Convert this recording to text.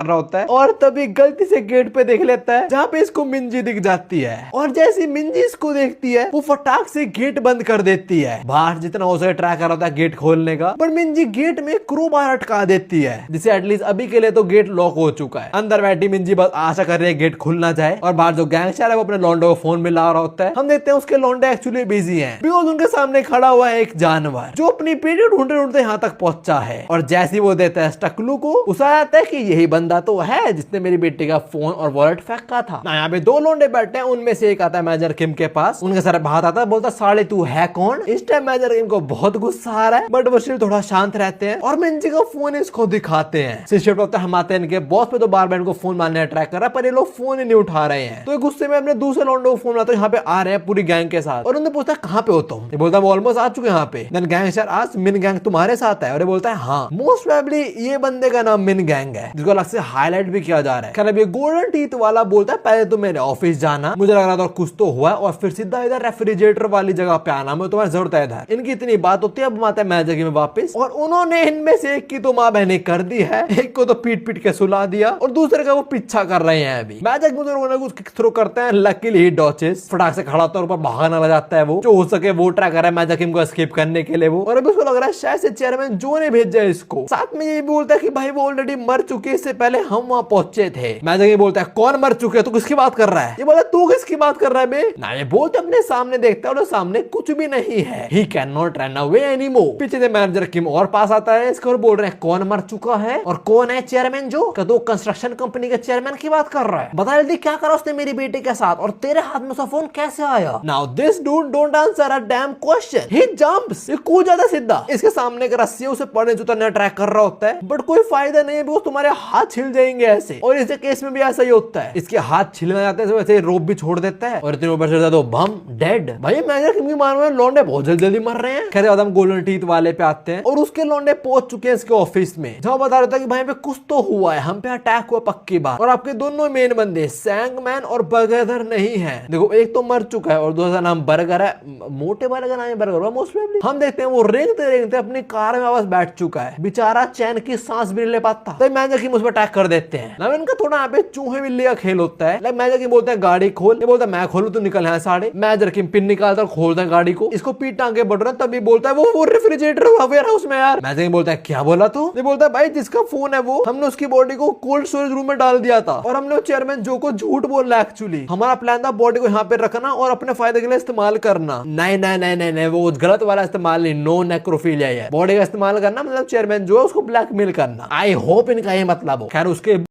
रहा होता है और तभी गलती से गेट पे देख लेता है जहाँ पे इसको मिंजी दिख जाती है और जैसी मिंजी इसको देखती है वो फटाक से गेट बंद कर देती है। बाहर जितना हो सके ट्राई कर रहा होता है गेट खोलने का, पर मिंजी गेट में क्रोबार अटका देती है जिससे एटलीस्ट अभी के लिए तो गेट लॉक हो चुका है। अंदर बैठी मिंजी बस आशा कर रही है गेट खुल ना जाए और बाहर जो गैंगस्टर है वो अपने लॉन्डे को फोन में ला रहा होता है। हम देखते हैं उसके लॉन्डे एक्चुअली बिजी हैं बिकॉज उनके सामने खड़ा हुआ है एक जानवर जो अपनी पीढ़ी ढूंढते ढूंढते यहाँ तक पहुंचा है और जैसे वो देता है टकलू को उसे आता है कि यही बंदा तो है जिसने मेरी बेटी का फोन और वॉलेट फेंका था ना। यहाँ पे दो लौंडे बैठे हैं, उनमें से एक आता है मैनेजर किम के पास, उनके सर हाथ आता है, बोलता साले तू है कौन। इस टाइम मैनेजर किम को बहुत गुस्सा आ रहा है बट वो सिर्फ थोड़ा शांत रहते हैं और मिंजी का फोन इसको दिखाते हैं। सिस्टर होता है हम आते हैं इनके बॉस पे तो बार बार इनको फोन मारने ट्राई कर रहा है पर ये लोग फोन ही नहीं उठा रहे हैं। तो गुस्से में अपने दूसरे लौंडे को फोन लाता है, यहाँ पे आ रहे हैं पूरी गैंग के साथ और उन्हें पूछता है कहाँ पे हो तुम। ये बोलता है वो ऑलमोस्ट आ चुके हैं यहाँ पे। देन गैंगस्टर आज मिन गैंग तुम्हारे साथ है और ये बोलता है हाँ मोस्ट प्रोबेबली ये बंदे का नाम मिन गैंग है जिसको अलग से हाईलाइट भी किया जा रहा है। खैर ये गोल्डन टीथ वाला बोलता है पहले तो मेरे ऑफिस जाना, मुझे लग रहा था कुछ तो हुआ और फिर सीधा इधर रेफ्रिजरेटर वाली जगह पे आना, मैं तुम्हारी जरूरत है इधर। इनकी इतनी बात होती है अब आते हैं मैनेजर की में वापस और उन्होंने इनमें से एक की तो माँ बहने कर दी है, एक को तो पीट पीट के सुला दिया और दूसरे का वो पीछा कर रहे हैं। अभी मैजिक मुझे कुछ किक थ्रो करते हैं, लकीली ही डॉचेस फटाक से खड़ा होता है और ऊपर भागने लग जाता है। वो जो हो सके वो ट्राई कर रहा है मैजिक को एस्केप करने के लिए वो, और अभी उसको लग रहा है शायद से चेयरमैन जो ने भेजा है इसको। साथ में ये भी बोलता है कि भाई वो ऑलरेडी मर चुके, इससे पहले हम वहां पहुंचे थे। मैजिक बोलता है कौन मर चुके हैं, तू किसकी बात कर रहा है। ये बोला तू किसकी बात कर रहा है बे ना। ये बोलते अपने सामने देखता है और सामने कुछ भी नहीं है। He can not run away anymore. पीछे से मैनेजर किम और पास आता है, इसको और बोल रहे हैं कौन मर चुका है और कौन है चेयरमैन जो कदो कंस्ट्रक्शन कंपनी के चेयरमैन की बात कर रहा है। बता जल्दी क्या करा उसने मेरी बेटी के साथ और तेरे हाथ में उसका फोन कैसे आया। Now this dude don't answer a dam question, he jumps. ये कूद जाता सीधा, इसके सामने का रस्सी उसे पड़ने से उतरने ट्राई कर रहा होता है बट कोई फायदा नहीं है बिकॉज़ तुम्हारे हाथ छिल जाएंगे ऐसे, और इस केस में भी ऐसा ही होता है। इसके हाथ छिलने जाते हैं वैसे रोप भी छोड़ देता है और इतने ऊपर चढ़ जाता है तो बम डेड। भाई मैनेजर किम की मार में लौंडे बहुत जल्दी जल्दी मर रहे हैं। खैर बाद हम गोल्डन टीथ वाले पे आते हैं और उसके लौंडे पहुंच चुके हैं इसके ऑफिस में, जहां बता रहा था कि भाई पे कुछ तो हुआ है, हम पे अटैक हुआ पक्की बात, और आपके दोनों मेन बंदे सैंगमैन और बर्गर नहीं है। देखो एक तो मर चुका है और दूसरा नाम बर्गर है, मोटे वाले का नाम है बर्गर मोस्ट प्रोबेबली। हम देखते हैं वो रेंगते रेंगते अपनी कार में वापस बैठ चुका है, बेचारा चैन की सांस भी ले पाता। तो मैनेजर किम उस पर अटैक कर देते हैं ना। इनका थोड़ा यहाँ पे चूहे बिल्ली का खेल होता है। मैनेजर किम बोलते हैं गाड़ी खोल, ये बोलता है मैं खोलूं तो निकल यहाँ साढ़े। मैनेजर किम पिन निकालता है खोलता है गाड़ी को, इसको पीट आगे बढ़ रहा है तभी बोलता है वो रेफ्रिजरेटर वेयर हाउस में यार। मैनेजर किम बोलता है क्या बोला तू। ये बोलता है भाई जिसका फोन है वो हमने उसकी बॉडी को कोल्ड स्टोरेज रूम में डाल दिया था और हमने वो चेयरमैन जो को झूठ बोल रहा है। एक्चुअली हमारा प्लान था बॉडी को यहाँ पे रखना और अपने फायदे के लिए इस्तेमाल करना। नहीं नहीं नहीं नहीं नहीं वो गलत वाला इस्तेमाल नहीं, नो नेक्रोफिलिया है। बॉडी का इस्तेमाल करना मतलब चेयरमैन जो है उसको ब्लैकमेल करना। आई होप इनका ये मतलब हो। खैर उसके